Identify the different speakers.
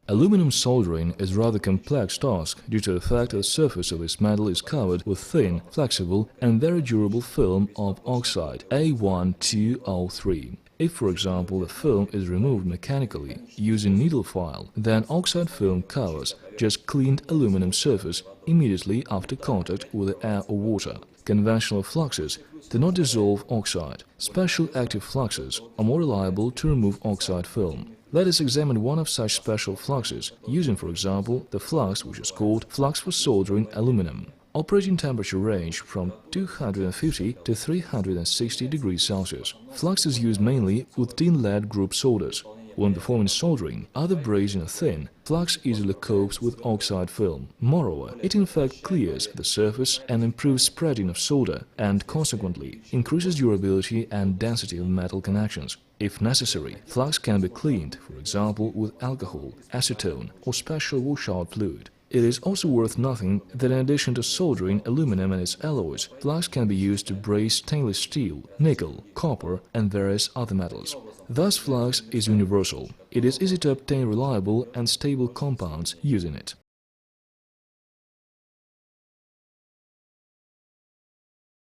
Speaker 1: Aluminum soldering is a rather complex task due to the fact that the surface of this metal is covered with thin, flexible and very durable film of oxide A12O3. If, for example, the film is removed mechanically using needle file, then oxide film covers just cleaned aluminum surface immediately after contact with the air or water. Conventional fluxes do not dissolve oxide. Special active fluxes are more reliable to remove oxide film. Let us examine one of such special fluxes, using, for example, the flux which is called flux for soldering aluminum. Operating temperature range from 250 to 360 degrees Celsius. Flux is used mainly with tin lead group solders. When performing soldering, either brazing or thin, flux easily copes with oxide film. Moreover, it in fact clears the surface and improves spreading of solder and, consequently, increases durability and density of metal connections. If necessary, flux can be cleaned, for example, with alcohol, acetone or special washout fluid. It is also worth noting that in addition to soldering aluminum and its alloys, flux can be used to braze stainless steel, nickel, copper and various other metals. Thus, flux is universal. It is easy to obtain reliable and stable compounds using it.